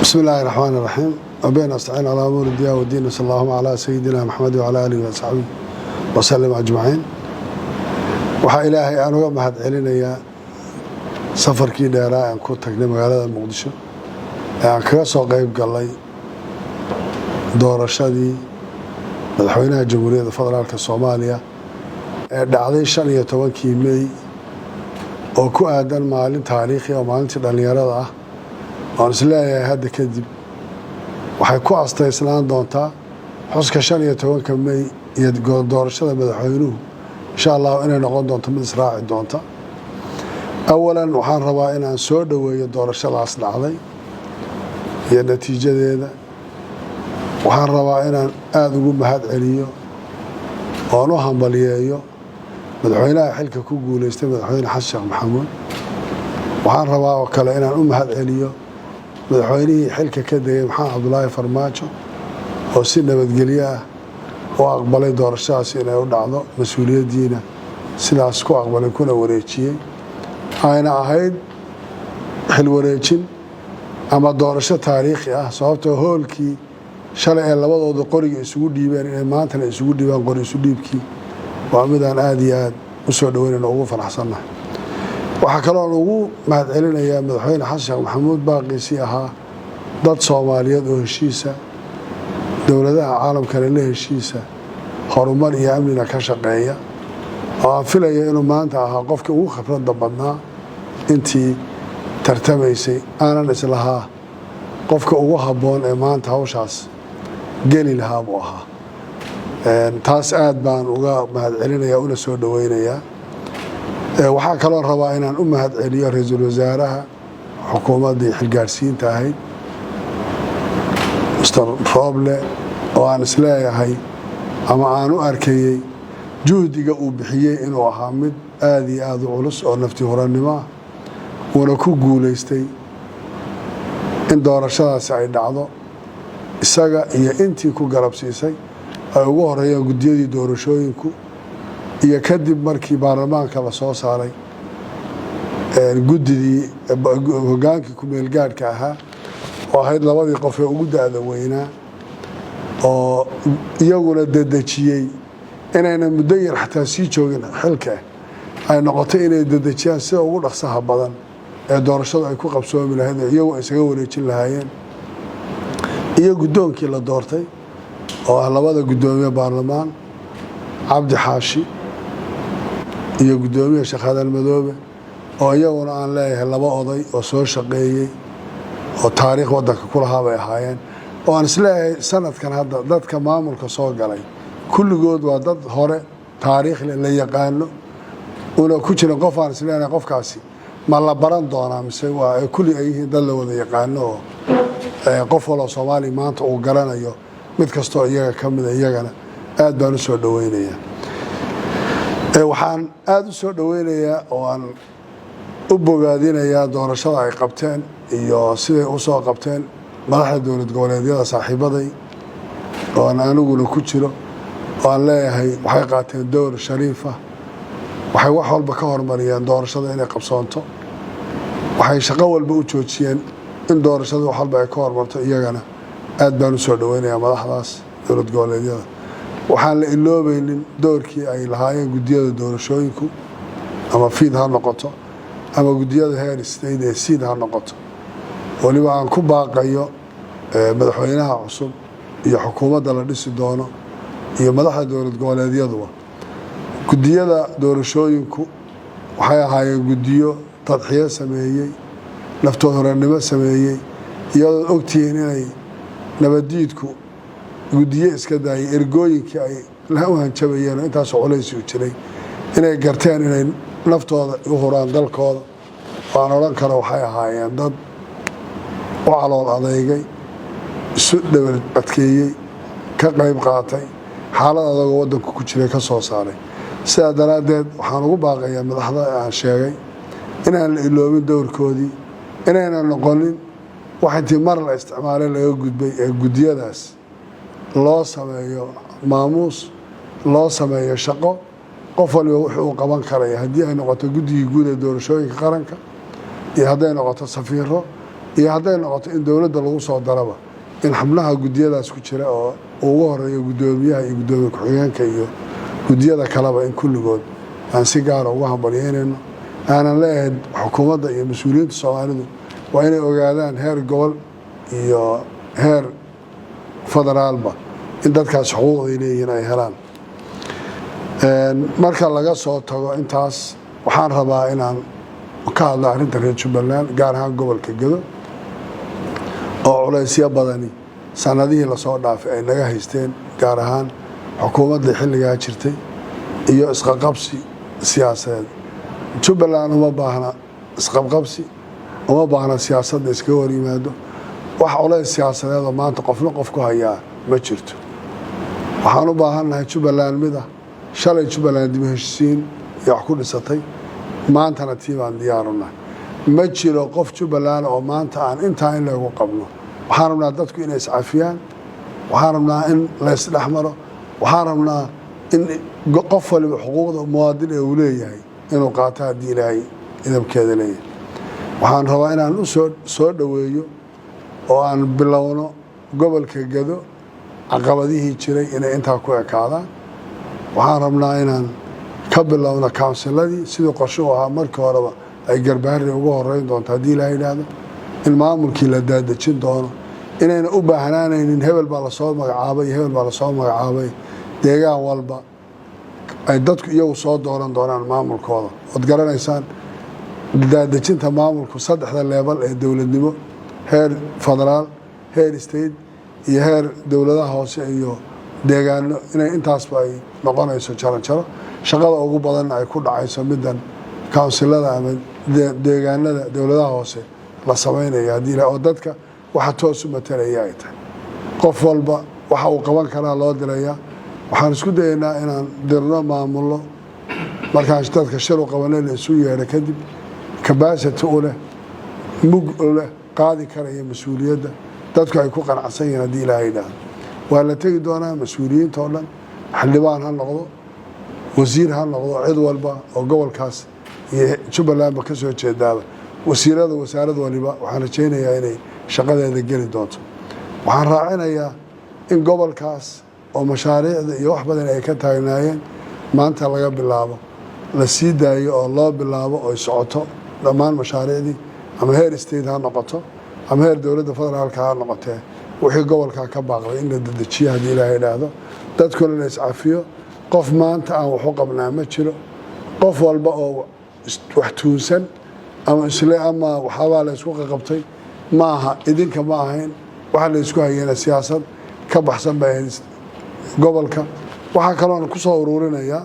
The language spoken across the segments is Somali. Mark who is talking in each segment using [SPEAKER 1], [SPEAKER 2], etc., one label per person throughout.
[SPEAKER 1] بسم الله الرحمن الرحيم وبين أستعين على أمور الدنيا والدين صلى الله على سيدنا محمد وعلى آله وصحبه وسلم أجمعين waxaa ilaahay aan uga mahad celinayaa safarkii dheeraa aan ku tagnay magaalada Muqdisho ee aan kaga soo qayb galay doorashadii madaxweynaha Jamhuuriyadda Federaalka Soomaaliya ee dhacday 15 May oo ku aadan maalin taariikhi ah oo maalintii dhalinyarada ah oo isleeyahay hadda kadib waxay ku asteysnaan doontaa xuska 15 May iyo doorashada madaxweynuhu إن شاء الله إنا نقول دون تمد إسراع دونتا أولاً وحان ربا إنا نسود ويدور الشلع أصنع ذي هي النتيجة ذي وحان ربا إنا آذو بهاد عليو ونوهم بليايو مدحوينا حلك كوكو ليستي مدحوينا حسن محمود وحان ربا وكلا إنا هاد عليو مدحويني حلك كده محمد عبد الله فرماجو وسنة مدقلياه وأقبلي دور الشاسي إنه يودعه مسؤولية دينا سلاس كو أقبلي كنا وريتشي أنا أهيد حل وريتشين أما دور الشا تاريخي صوبته هولكي شرع الله وضع قرية يسوق ديبان ما أنت يسوق ديبان قرية يسوق ديبكي وعمدان آديات مسؤول وين الأوقف الحصنة وحكروا الأوقف مع علينا يا مدحوين حسن محمود باقي سيها ضد صوماليات وهشيسة دولadaha caalamkana la heshiisa horumar iyo amniga ka shaqeeya oo filaya inuu maanta ahaa qofka ugu khibradda badnaa intii tartamaysay aanan islahaa qofka ugu haboon ee maanta hawshaas geli lahaa buu ahaa taas aad baan uga mahad celinayaa una soo dhaweynayaa waxaa kaloo rabaa inaan u mahad celiyo ra'iisul wasaaraha xukuumadda xilgaarsiinta ahayd مستر فابله وأنا سلايهاي أما أنا أركيي جهدي وبحيي إنه حامد آذي علص أو نفتي هراني ما ونكو جوليستي إن دار الشارع سعيد عضو السجا هي أنتي كو جرب سيسي أو هي جديدي دور شوينكو هي كدب مركي بارمان كلا صوص علي الجديدي وجانك كمل جار كها وهاي لبادي قفة وجود هذا وينه أو يقول الددشيء أنا مدير حتى سيجوجنا حلكة أي نقطتين الددشيان سوى أقول أخصها بدن دور الشرع يكون قبسوا من هذا يو يسوي ليش الهاين يقدون كلا دورتي أو على بعض قدوم يا برلمان عبد حاشي يقدوم يا شيخ هذا المذوبة أو يوم أن لا يهلا بعضي وصور شقيقي وتاريخ ودك كلها بيحاين وأنا سلاي سنة كان هذا ضد كمامل كصاج علي كل جود وضد هراء تاريخ اللي يقانه ولو كنت نقف أنا سلاي نقف كاسي ما الله بران دونا مسوا كل أيه دل وذا يقانه قف ولا صومالي ما أنت وقرنا يو متكستو إياه كم ذا إياه أد بنسوا دوينية وحن أد سوا دوينية وأن أبوغادين يا دور الشرع قبتين iyo siday u soo qabteen madaxda dawlad goboleedyada saaxiibaday oo anaguna ku jiro oo aan leeyahay waxay qaateen door shariif ah waxay wax walba ka hormariyeen doorashada inay qabsoonto waxay shaqo walba u joojiyeen in doorashada wax walba ay ka hormarto iyagana aad baan u soo dhaweynayaa madaxdaas dawlad goboleedyada waxaan la iloobaynin doorkii ay lahaayeen gudiyada doorashooyinku ama fiid ha noqoto ama gudiyada heer state ee siid ha noqoto waliba aan ku baaqayo madaxweynaha cusub iyo xukuumadda la dhisi doono iyo madaxda dawlad goboleedyaduba gudiyada doorashooyinku waxay ahaayeen gudiyo tadxiyo sameeyay naftooda horanimo sameeyay iyadoo ogtihiin inay nabadiidku gudiyo iska daayay ergooyinkii ay la hanjabayeen intaas culays u jiray inay garteen inay naftooda u huraan dalkooda waan oran karo waxay ahaayeen dad وعلى أضيقي سد بالبتكية كقريب قاطع حالة هذا ودن كوتشري كصوصاري سادنا دد وحنقول باقي من لحظة عن شيء إن اللي من دور كودي إن نقولين واحد مرة استعمال اللي يوجد بجودية ناس لا سمايا ماموس لا سمايا شقة قفل وقبان كريه هدي نقطة جودي يقول دور شوي كقرنك يهدي نقطة سفيره iyo hadday noqoto in dowladda lagu soo daraba in xubnaha guddiyadaas ku jira oo ugu horeeyo guddoomiyaha iyo guddoomiye ku-xigeenka iyo guddiyada kaleba in kulligood aan si gaara uga hambalyeynayno aanan leeyahay xukuumadda iyo mas-uuliyiinta soomaalidu waa inay ogaadaan heer gobol iyo heer federaalba in dadkaas xuquuqday leeyihiin ay helaan marka laga soo tago intaas waxaan rabaa inaan ka hadlo arrinta reer Jubbaland gaar ahaan gobolka Gedo oo culaysyo badani sanadihii la soo dhaafay ay naga haysteen gaar ahaan xukuumadda xilligaa jirtay iyo isqaqabsi siyaasadeed Jubbaland uma baahna isqabqabsi uma baahna siyaasadda iska hor yimaado wax culays siyaasadeed oo maanta qofna qof ku hayaa ma jirto waxaan u baahanahay Jubbaland mid ah shalay Jubbaland dib u heshiisiin iyo wax ku dhisatay maantana tii baan diyaar u nahay ma jiro qof Jubbaland oo maanta aan intaa in lagu qabno waxaan rabnaa dadku inay iscafiyaan waxaan rabnaa in la isdhexmaro waxaan rabnaa in qof waliba xuquuqda muwaadin ee uu leeyahay inuu qaato haddii ilaahay idabkeeda leeyahay waxaan rabaa inaan u soo dhaweeyo oo aan bilowno gobolka Gedo caqabadihii jiray inay intaa ku ekaadaan waxaan rabnaa inaan ka bilowno kawnsiladii sidii qorshe u ahaa markii horeba ay garbaari ugu horeyn doonto haddii ilaahay yidhaahdo in maamulkii la daadejin doono inayna u baahnaanaynin hebel baa lasoo magacaabay hebel baa lasoo magacaabay deegaan walba ay dadku iyagu soo dooran doonaan maamulkooda ood garanaysaan daadejinta maamulku saddexda leebal ee dowladnimo heer federaal heer state iyo heer dowladaha hoose iyo deegaano inay intaasba ay noqonayso jaro shaqada ugu badan ay ku dhacayso middan kawnsilada ama deegaanada dowladaha hoose la sameynaya haddii oo dadka waxa toos u matalaya ay tahay qof walba waxa uu qaban karaa loo dirayaa waxaan isku dayaynaa inaan dirno maamullo markaan dadka shir u qabanay la isu yeedho kadib capacity u leh mug u leh qaadi karaya mas-uuliyadda dadku ay ku qanacsan yihiin haddii ilaahay yidhaahdo waa la tegi doonaa mas-uuliyiinta oo dhan xildhibaan ha noqdo wasiir ha noqdo cid walba oo gobolkaas iyo Jubbalandba ka soo jeedaaba wasaarad waliba waxaan rajaynayaa inay shaqadeeda geli doonto waxaan raacinayaa in gobolkaas oo mashaariicda iyo wax badan ay ka taagnaayeen maanta laga bilaabo la sii daayo oo loo bilaabo oo socoto dhammaan mashaariicdii ama heer state ha noqoto ama heer dowladda federaalka ha noqotee wixii gobolka ka baaqday in la dedejiyo haddii ilaahay yidhaahdo dadkuna la iscafiyo qof maanta aan wax u qabnaa ma jiro qof walba oo wax tuunsan ama isle ama waxaabaa la isku qaqabtay maaha idinka ma ahayn waxa la isku hayeen siyaasad ka baxsan bay gobolka waxaa kaloo ku soo ururinayaa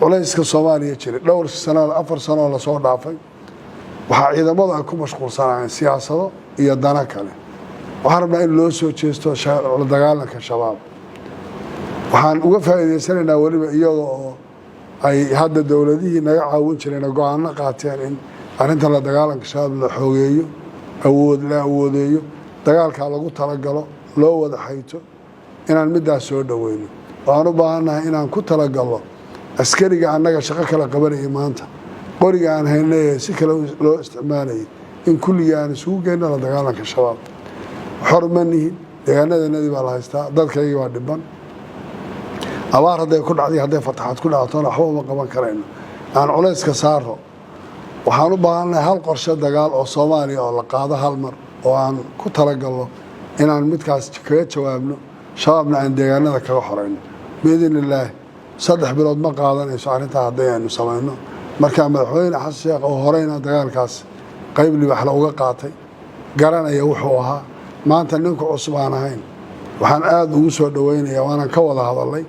[SPEAKER 1] culayska Soomaaliya jiray dhowr sano 4 sano la soo dhaafay waxaa ciidamadu ay ku mashquulsanayeen siyaasado iyo dana kale waxaan rabnaa in loo soo jeesto la dagaalanka shabaab waxaan uga faa'iideysanaynaa waliba iyaga oo ay hadda dowladihii naga caawin jireen go'aano qaateen in arrinta la dagaalanka shabaab la xoogeeyo la awoodeeyo dagaalka lagu talagalo loo wada xayto inaan midaas soo dhaweyno waan u baahanahay inaan ku talagalo askariga annaga shaqo kala qabanay maanta qoriga aan haynay si kale loo isticmaalay in kulliga aan isugu geyno la dagaalanka shabaab xormanihi deegaanadeennadii baa la haystaa dadkayga waa dhiban abaar hadday ku dhacday hadday fataxad ku dhactona waxba uma qaban karayno aan culayska saaro waxaan u baahanahay hal qorshe dagaal oo Soomaaliya oo la qaado hal mar oo aan ku talagalno inaan midkaas kaga jawaabno shabaabna aan deegaanada kaga xoreyno biidinillaahi 3 bilood ma qaadanayso arrintaa hadday aynu samayno marka madaxweyne xasan sheekh oo horeyna dagaalkaas qayb libax la uga qaatay garanaya wuxuu ahaa maanta ninka cusub aan ahayn waxaan aad ugu soo dhaweynayaa waana ka wada hadalay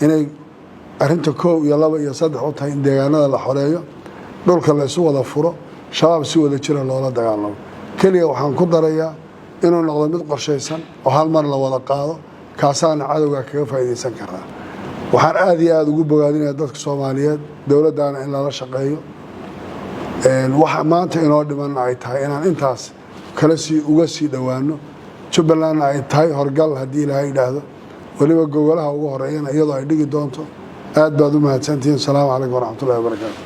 [SPEAKER 1] inay arrinta 1 iyo 2 iyo 3 u tahay in deegaanada la xoreeyo dhulka la isu wada furo shabaab si wada jira loola dagaalamo kaliya waxaan ku darayaa inuu noqdo mid qorshaysan oo hal mar la wada qaado kaasaana cadowga kaga faa'iideysan karaa waxaan aad iyo aad ugu bogaadinayaa dadka Soomaaliyeed dowladdaana in lala shaqeeyo waxa maanta inoo dhiman ay tahay inaan intaas kala uga sii dhawaano Jubbaland ay tahay horgal haddii ilaahay yidhaahdo waliba gogolaha ugu horeeyana iyadoo ay dhigi doonto aad baad u mahadsantihiin. Assalaamu calaykum waraxmatullaahi wabarakaatu.